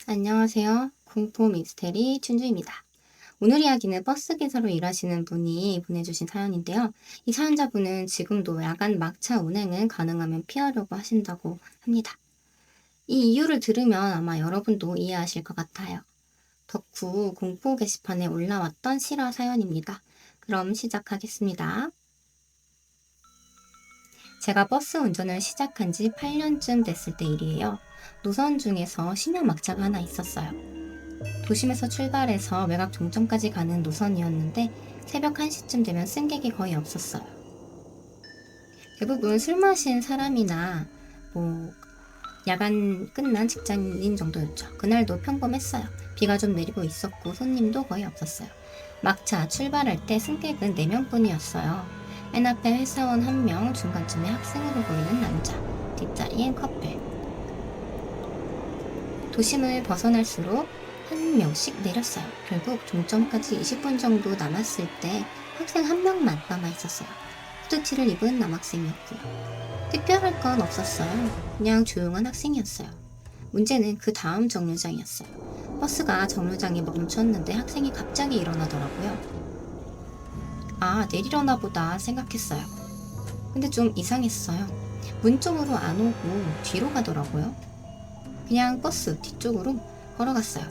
안녕하세요. 공포 미스테리 춘주입니다. 오늘 이야기는 버스 기사로 일하시는 분이 보내주신 사연인데요. 이 사연자분은 지금도 야간 막차 운행은 가능하면 피하려고 하신다고 합니다. 이 이유를 들으면 아마 여러분도 이해하실 것 같아요. 덕후 공포 게시판에 올라왔던 실화 사연입니다. 그럼 시작하겠습니다. 제가 버스 운전을 시작한 지 8년쯤 됐을 때 일이에요. 노선 중에서 심야 막차가 하나 있었어요. 도심에서 출발해서 외곽 종점까지 가는 노선이었는데 새벽 1시쯤 되면 승객이 거의 없었어요. 대부분 술 마신 사람이나 야간 끝난 직장인 정도였죠. 그날도 평범했어요. 비가 좀 내리고 있었고 손님도 거의 없었어요. 막차 출발할 때 승객은 4명뿐이었어요. 맨 앞에 회사원 1명, 중간쯤에 학생으로 보이는 남자, 뒷자리엔 커플. 도심을 벗어날수록 한 명씩 내렸어요. 결국 종점까지 20분 정도 남았을 때 학생 1명만 남아있었어요. 후드티를 입은 남학생이었고요. 특별할 건 없었어요. 그냥 조용한 학생이었어요. 문제는 그 다음 정류장이었어요. 버스가 정류장에 멈췄는데 학생이 갑자기 일어나더라고요. 아, 내리려나 보다 생각했어요. 근데 좀 이상했어요. 문 쪽으로 안 오고 뒤로 가더라고요. 그냥 버스 뒤쪽으로 걸어갔어요.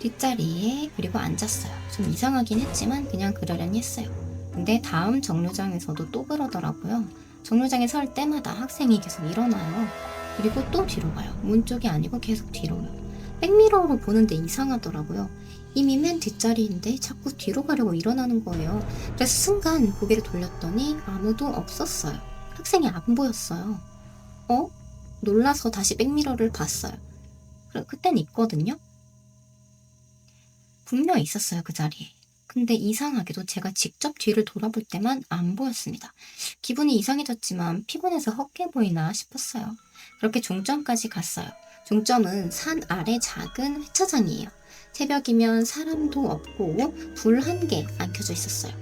뒷자리에 그리고 앉았어요. 좀 이상하긴 했지만 그냥 그러려니 했어요. 근데 다음 정류장에서도 또 그러더라고요. 정류장에 설 때마다 학생이 계속 일어나요. 그리고 또 뒤로 가요. 문 쪽이 아니고 계속 뒤로요. 백미러로 보는데 이상하더라고요. 이미 맨 뒷자리인데 자꾸 뒤로 가려고 일어나는 거예요. 그래서 순간 고개를 돌렸더니 아무도 없었어요. 학생이 안 보였어요. 놀라서 다시 백미러를 봤어요. 그땐 있거든요. 분명 있었어요, 그 자리에. 근데 이상하게도 제가 직접 뒤를 돌아볼 때만 안 보였습니다. 기분이 이상해졌지만 피곤해서 헛게 보이나 싶었어요. 그렇게 종점까지 갔어요. 종점은 산 아래 작은 회차장이에요. 새벽이면 사람도 없고 불 한 개 안 켜져 있었어요.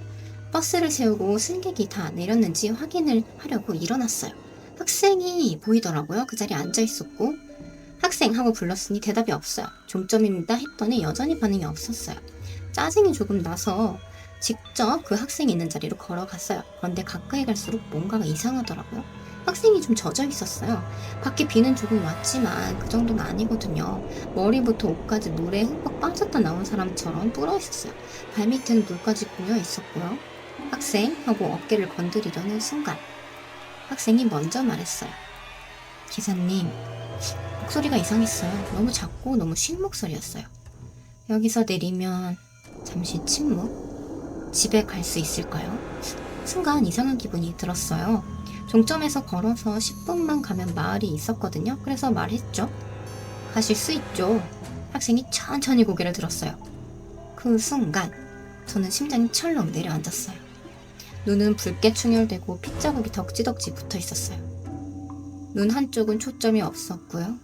버스를 세우고 승객이 다 내렸는지 확인을 하려고 일어났어요. 학생이 보이더라고요. 그 자리에 앉아 있었고 학생 하고 불렀으니 대답이 없어요. 종점입니다 했더니 여전히 반응이 없었어요. 짜증이 조금 나서 직접 그 학생이 있는 자리로 걸어갔어요. 그런데 가까이 갈수록 뭔가가 이상하더라고요. 학생이 좀 젖어 있었어요. 밖에 비는 조금 왔지만 그 정도는 아니거든요. 머리부터 옷까지 물에 흠뻑 빠졌다 나온 사람처럼 불어 있었어요. 발밑에는 물까지 고여 있었고요. 학생 하고 어깨를 건드리려는 순간 학생이 먼저 말했어요. 기사님, 목소리가 이상했어요. 너무 작고 너무 쉰 목소리였어요. 여기서 내리면 잠시 침묵? 집에 갈 수 있을까요? 순간 이상한 기분이 들었어요. 종점에서 걸어서 10분만 가면 마을이 있었거든요. 그래서 말했죠. 가실 수 있죠. 학생이 천천히 고개를 들었어요. 그 순간 저는 심장이 철렁 내려앉았어요. 눈은 붉게 충혈되고 핏자국이 덕지덕지 붙어 있었어요. 눈 한쪽은 초점이 없었고요.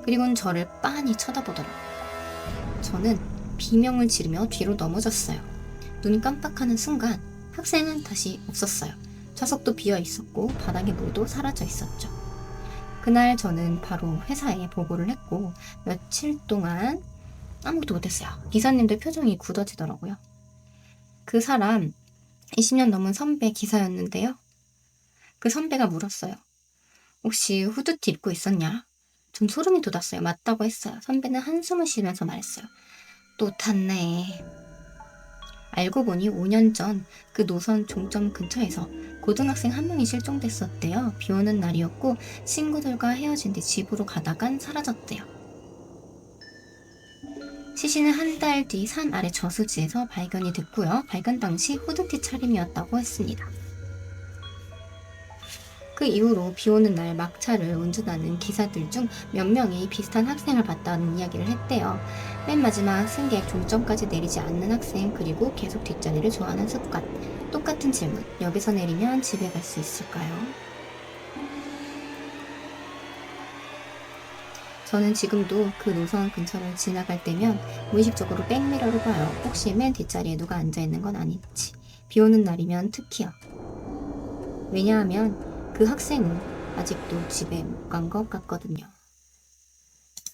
그리고는 저를 빤히 쳐다보더라고요. 저는 비명을 지르며 뒤로 넘어졌어요. 눈이 깜빡하는 순간 학생은 다시 없었어요. 좌석도 비어 있었고 바닥에 물도 사라져 있었죠. 그날 저는 바로 회사에 보고를 했고 며칠 동안 아무것도 못했어요. 기사님들 표정이 굳어지더라고요. 그 사람 20년 넘은 선배 기사였는데요. 그 선배가 물었어요. 혹시 후드티 입고 있었냐? 전 소름이 돋았어요. 맞다고 했어요. 선배는 한숨을 쉬면서 말했어요. 또 탔네. 알고 보니 5년 전 그 노선 종점 근처에서 고등학생 1명이 실종됐었대요. 비 오는 날이었고 친구들과 헤어진 뒤 집으로 가다간 사라졌대요. 시신은 한 달 뒤 산 아래 저수지에서 발견이 됐고요. 발견 당시 후드티 차림이었다고 했습니다. 그 이후로 비 오는 날 막차를 운전하는 기사들 중 몇 명이 비슷한 학생을 봤다는 이야기를 했대요. 맨 마지막 승객 종점까지 내리지 않는 학생, 그리고 계속 뒷자리를 좋아하는 습관. 똑같은 질문. 여기서 내리면 집에 갈 수 있을까요? 저는 지금도 그 노선 근처를 지나갈 때면 무의식적으로 백미러를 봐요. 혹시 맨 뒷자리에 누가 앉아있는 건 아닌지. 비 오는 날이면 특히요. 왜냐하면 그 학생은 아직도 집에 못 간 것 같거든요.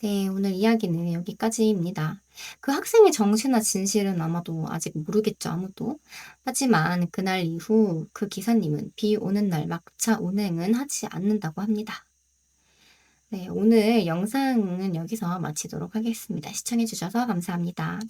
네, 오늘 이야기는 여기까지입니다. 그 학생의 정체나 진실은 아마도 아직 모르겠죠, 아무도. 하지만 그날 이후 그 기사님은 비 오는 날 막차 운행은 하지 않는다고 합니다. 네, 오늘 영상은 여기서 마치도록 하겠습니다. 시청해 주셔서 감사합니다.